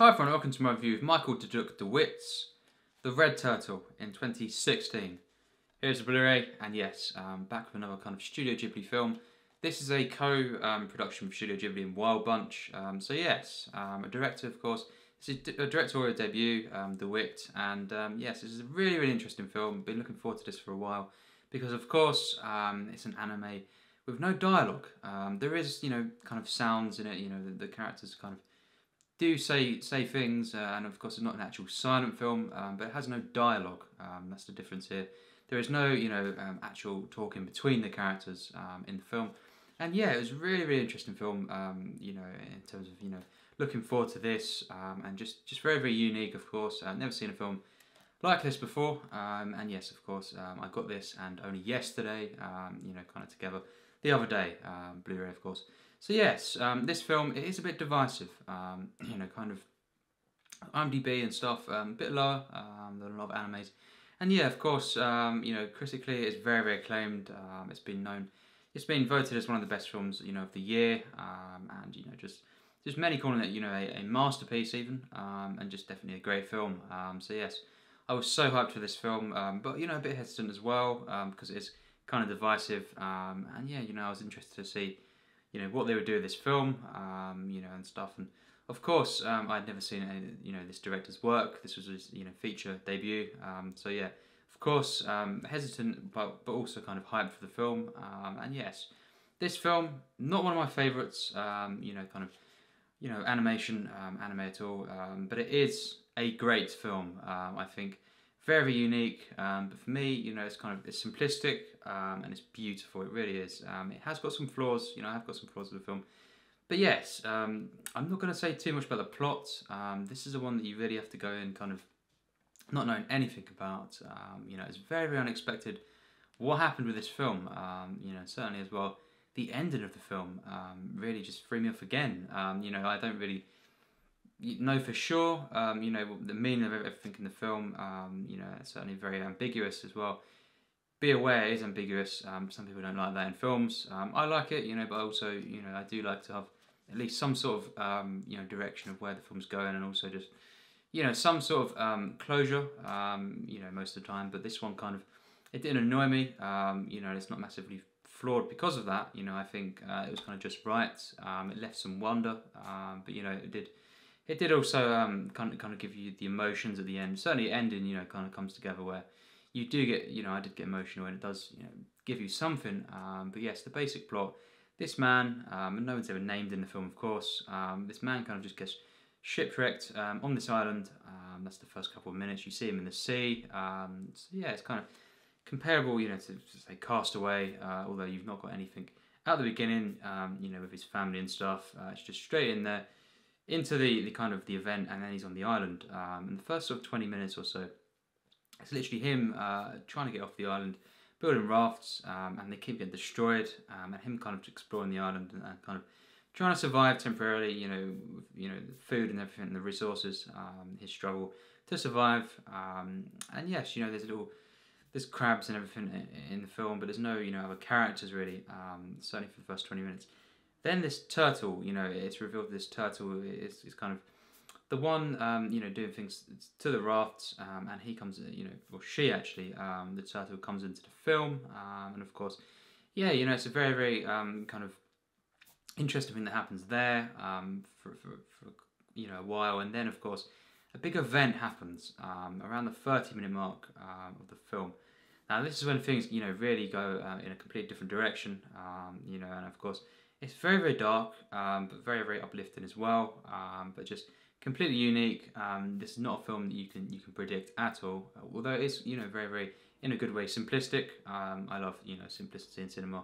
Hi everyone, welcome to my review of Mickaël Dudok de Wit's The Red Turtle in 2016. Here's a Blu-ray, and yes, back with another kind of Studio Ghibli film. This is a co-production with Studio Ghibli and Wild Bunch. So yes, a director of course. This is a directorial debut, De Wit, and yes, this is a really interesting film. Been looking forward to this for a while because of course it's an anime with no dialogue. There is, kind of sounds in it. The characters kind of do say things, and of course it's not an actual silent film, but it has no dialogue. That's the difference here. There is no, actual talking between the characters in the film. And yeah, it was a really interesting film, in terms of, looking forward to this, and just very unique, of course. I've never seen a film like this before, and yes, of course, I got this, and only yesterday, kind of together the other day, Blu-ray, of course. So yes, this film, it is a bit divisive, kind of IMDb and stuff, a bit lower than a lot of animes. And yeah, of course, critically it's very acclaimed. It's been voted as one of the best films, of the year, and just many calling it, a masterpiece even, and just definitely a great film. So yes, I was so hyped for this film, but a bit hesitant as well, because it is kind of divisive, and yeah, I was interested to see what they would do with this film, and stuff. And of course, I'd never seen any, this director's work. This was his, feature debut. So yeah, of course, hesitant, but also kind of hyped for the film. And yes, this film, not one of my favourites. Animation, anime at all. But it is a great film. I think very unique. But for me, it's simplistic, and it's beautiful. It really is. It has got some flaws. I have got some flaws with the film. But yes, I'm not going to say too much about the plot. This is the one that you really have to go in kind of not knowing anything about. It's very unexpected what happened with this film. Certainly as well, the ending of the film really just threw me off again. I don't really know for sure, the meaning of everything in the film. It's certainly very ambiguous as well. Be aware it is ambiguous. Some people don't like that in films. I like it, but also, I do like to have at least some sort of, direction of where the film's going, and also just, some sort of closure, most of the time. But this one kind of, it didn't annoy me. It's not massively flawed because of that. I think it was kind of just right. It left some wonder, but it did also kind of give you the emotions at the end. Certainly, the ending, kind of comes together where you do get, I did get emotional, and it does, give you something. But yes, the basic plot. This man, and no one's ever named in the film, of course. This man kind of just gets shipwrecked on this island. That's the first couple of minutes. You see him in the sea. So yeah, it's kind of comparable, to say Castaway, although you've not got anything at the beginning, with his family and stuff. It's just straight in there into the kind of the event, and then he's on the island. And the first sort of 20 minutes or so, it's literally him trying to get off the island, building rafts, and they keep getting destroyed, and him kind of exploring the island and kind of trying to survive temporarily, with the food and everything, and the resources, his struggle to survive. And yes, there's crabs and everything in the film, but there's no, other characters really, certainly for the first 20 minutes. Then this turtle, it's revealed this turtle is kind of the one, doing things to the rafts, and he comes, or she actually, the turtle comes into the film, and of course, yeah, it's a very kind of interesting thing that happens there, for a while, and then of course, a big event happens, around the 30-minute mark, of the film. Now this is when things, really go in a completely different direction, and of course, it's very dark, but very uplifting as well, but just completely unique. This is not a film that you can predict at all. Although it is, very in a good way simplistic. I love, simplicity in cinema.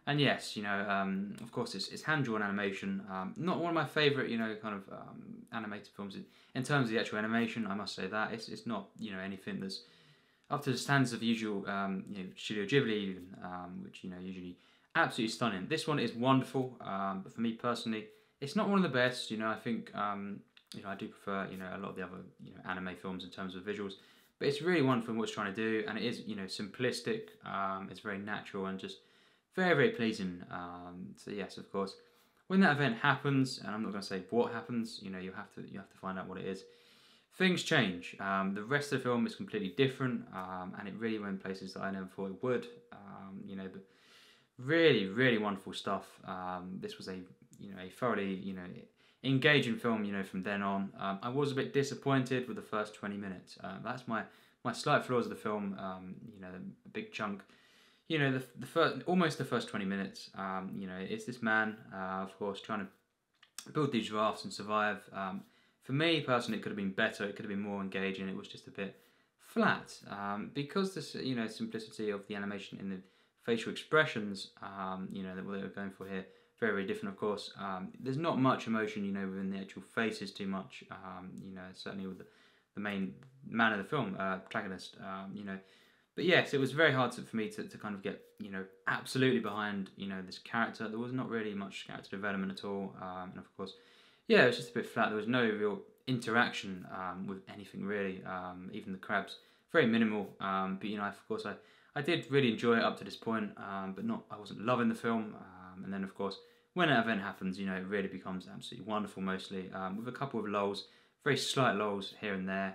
And yes, of course it's hand-drawn animation. Not one of my favourite, kind of animated films in terms of the actual animation. I must say that it's not, anything that's up to the standards of usual, Studio Ghibli even, which usually absolutely stunning. This one is wonderful, but for me personally, it's not one of the best. I think. I do prefer, a lot of the other, anime films in terms of visuals, but it's really wonderful in what it's trying to do, and it is, simplistic. It's very natural and just very pleasing. So yes, of course, when that event happens, and I'm not going to say what happens, you know, you have to find out what it is. Things change. The rest of the film is completely different, and it really went places that I never thought it would. You know, but really, really wonderful stuff. This was a thoroughly engaging film. You know, from then on, I was a bit disappointed with the first 20 minutes. That's my slight flaws of the film. You know, a big chunk. You know, the first almost the first 20 minutes. You know, it's this man, of course, trying to build these rafts and survive. For me personally, it could have been better. It could have been more engaging. It was just a bit flat because this simplicity of the animation in the facial expressions, you know, that they were going for here, very, very different, of course. There's not much emotion, you know, within the actual faces too much. You know, certainly with the main man of the film, protagonist. You know, but yes, it was very hard for me to kind of get, you know, absolutely behind, you know, this character. There was not really much character development at all, and of course, yeah, it was just a bit flat. There was no real interaction with anything really. Even the crabs, very minimal. But you know, of course, I did really enjoy it up to this point, but I wasn't loving the film. And then, of course, when that event happens, you know, it really becomes absolutely wonderful. Mostly with a couple of lulls, very slight lulls here and there.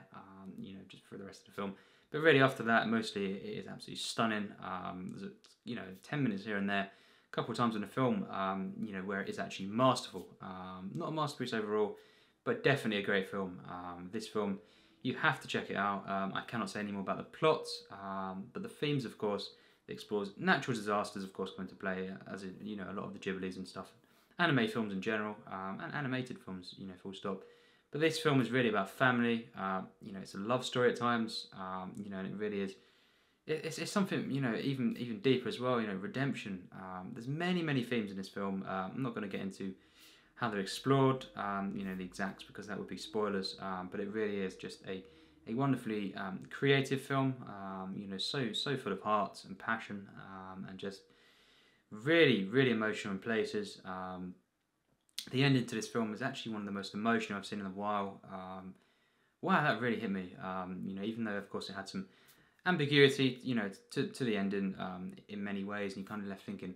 You know, just for the rest of the film. But really, after that, mostly it is absolutely stunning. There's you know, 10 minutes here and there, a couple of times in the film, you know, where it is actually masterful. Not a masterpiece overall, but definitely a great film. This film, you have to check it out. I cannot say any more about the plot, but the themes, of course, it explores natural disasters, of course, come into play, as in, you know, a lot of the Ghibli's and stuff, anime films in general, and animated films, you know, full stop. But this film is really about family. You know, it's a love story at times. You know, and it really is. It's something, you know, even deeper as well. You know, redemption. There's many themes in this film. I'm not going to get into how they're explored. You know, the exacts, because that would be spoilers. But it really is just a wonderfully creative film. You know, so full of heart and passion, and just really emotional in places. The ending to this film is actually one of the most emotional I've seen in a while. Wow, that really hit me. You know, even though of course it had some ambiguity, you know, to the ending in many ways, and you kind of left thinking,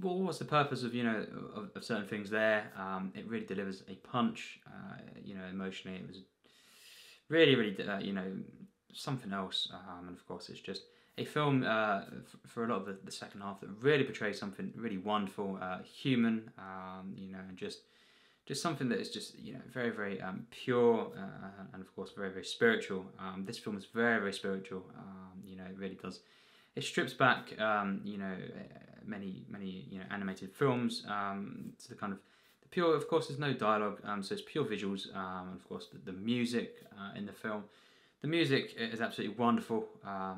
well, what's the purpose of, you know, of certain things there? It really delivers a punch. You know, emotionally, it was really you know, something else. And of course, it's just a film for a lot of the second half that really portrays something really wonderful, human, you know, and just something that is just, you know, very pure, and of course very spiritual. This film is very spiritual. You know, it really does. It strips back, you know, many you know, animated films to the kind of the pure. Of course, there's no dialogue, so it's pure visuals, and of course the music in the film. The music is absolutely wonderful.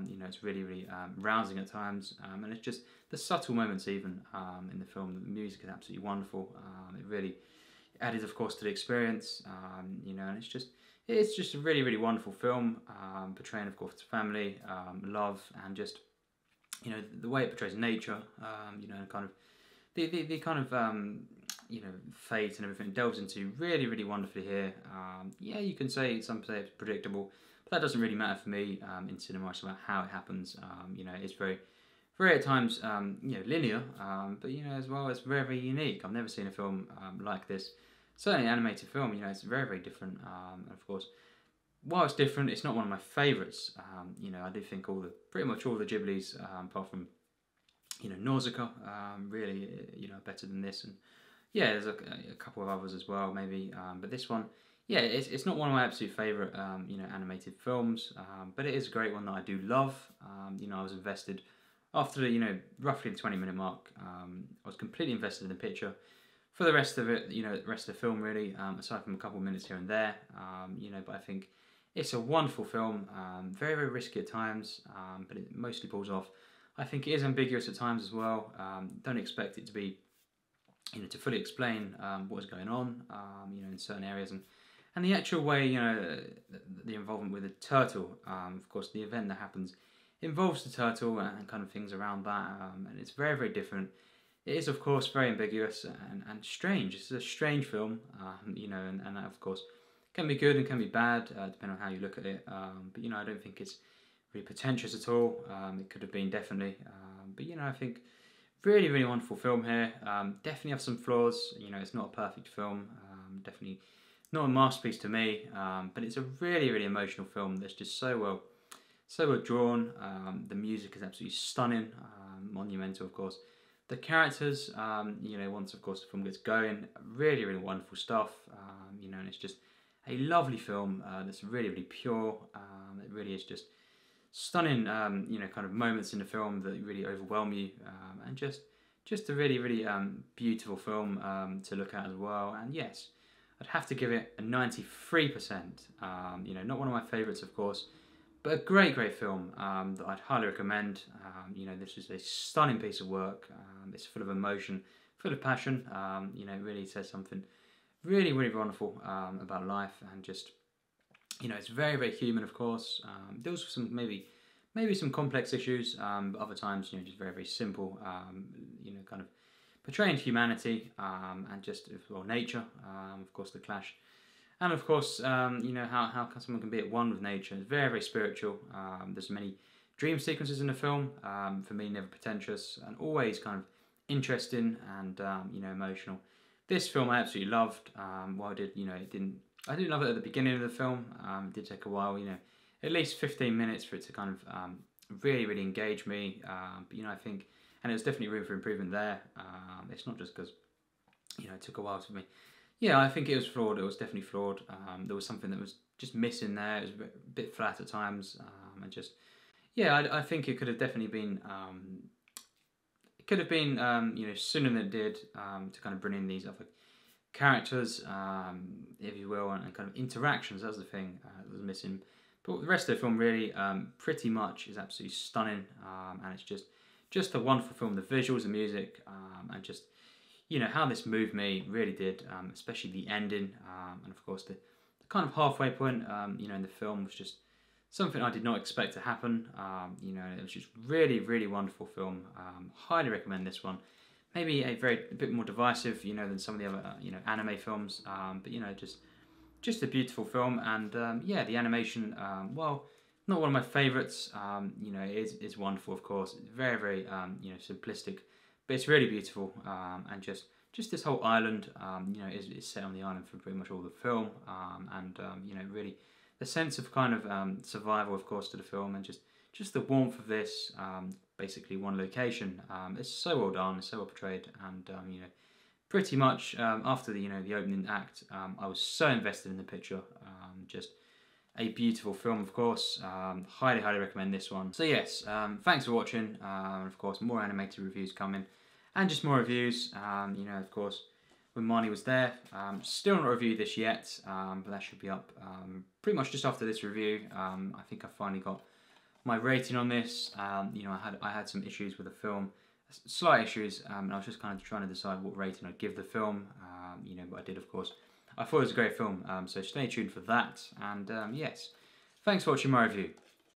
You know, it's really rousing at times, and it's just the subtle moments even in the film. The music is absolutely wonderful. It really added, of course, to the experience. You know, and it's just a really wonderful film, portraying, of course, family, love, and just, you know, the way it portrays nature. You know, kind of the kind of you know, fate and everything it delves into really wonderfully here. Yeah, you can say some say it's predictable. But that doesn't really matter for me in cinema. It's about how it happens. You know, it's very at times, you know, linear, but you know, as well, it's very unique. I've never seen a film like this. Certainly, an animated film. You know, it's very different. And of course, while it's different, it's not one of my favourites. You know, I do think pretty much all the Ghibli's, apart from, you know, Nausicaa, really, you know, better than this. And yeah, there's a couple of others as well, maybe. But this one, yeah, it's not one of my absolute favourite, you know, animated films, but it is a great one that I do love. You know, I was invested after the, you know, roughly the 20-minute mark. I was completely invested in the picture. For the rest of it, you know, the rest of the film really, aside from a couple of minutes here and there, you know, but I think it's a wonderful film. Very risky at times, but it mostly pulls off. I think it is ambiguous at times as well. Don't expect it to be, you know, to fully explain what is going on, you know, in certain areas, and the actual way, you know, the involvement with the turtle. Of course, the event that happens involves the turtle and kind of things around that, and it's very different. It is, of course, very ambiguous and strange. It's a strange film, you know, and that, of course, can be good and can be bad, depending on how you look at it. But, you know, I don't think it's really pretentious at all. It could have been, definitely. But, you know, I think Really, really wonderful film here. Definitely have some flaws. You know, it's not a perfect film. Definitely not a masterpiece to me. But it's a really, really emotional film that's just so well drawn. The music is absolutely stunning, monumental, of course. The characters, you know, once of course the film gets going, really, really wonderful stuff. You know, and it's just a lovely film that's really, really pure. It really is just stunning, you know, kind of moments in the film that really overwhelm you, and just a really, really beautiful film to look at as well. And yes, I'd have to give it a 93%. You know, not one of my favourites, of course, but a great, great film that I'd highly recommend. You know, this is a stunning piece of work. It's full of emotion, full of passion. You know, it really says something really, really wonderful about life, and just, you know, it's very, very human, of course. Deals with some maybe some complex issues, but other times, you know, just very, very simple. You know, kind of portraying humanity and just, well, nature. Of course, the clash. And of course, you know, how someone can be at one with nature. It's very, very spiritual. There's many dream sequences in the film. For me, never pretentious and always kind of interesting and, you know, emotional. This film I absolutely loved. Well, I did, you know, I didn't love it at the beginning of the film. It did take a while, you know, at least 15 minutes for it to kind of really, really engage me. But, you know, I think, and there's definitely room for improvement there. It's not just because, you know, it took a while for me. Yeah, I think it was flawed. It was definitely flawed. There was something that was just missing there. It was a bit flat at times, and just, yeah, I think it could have definitely been. It could have been, you know, sooner than it did, to kind of bring in these other characters, if you will, and kind of interactions. That was the thing that was missing. But the rest of the film really, pretty much is absolutely stunning, and it's just a wonderful film. The visuals, the music, and just, you know, how this moved me really did, especially the ending, and of course the kind of halfway point, you know, in the film was just something I did not expect to happen. You know, it was just really, really wonderful film. Highly recommend this one. Maybe a bit more divisive, you know, than some of the other, you know, anime films, but you know, just a beautiful film. And yeah, the animation, well, not one of my favourites. You know, it is wonderful, of course. It's very, very, you know, simplistic, but it's really beautiful. And just this whole island, you know, is set on the island for pretty much all the film. And you know, really, the sense of kind of survival, of course, to the film, and just the warmth of this. Basically, one location. It's so well done. It's so well portrayed, and you know, pretty much after the, you know, the opening act, I was so invested in the picture. Just a beautiful film, of course. Highly, highly recommend this one. So yes, thanks for watching. Of course, more animated reviews coming, and just more reviews. You know, of course, when Marnie was there. Still not reviewed this yet, but that should be up pretty much just after this review. I think I finally got my rating on this. You know, I had some issues with the film, slight issues, and I was just kind of trying to decide what rating I'd give the film. You know, but I did, of course. I thought it was a great film, so stay tuned for that. And yes, thanks for watching my review.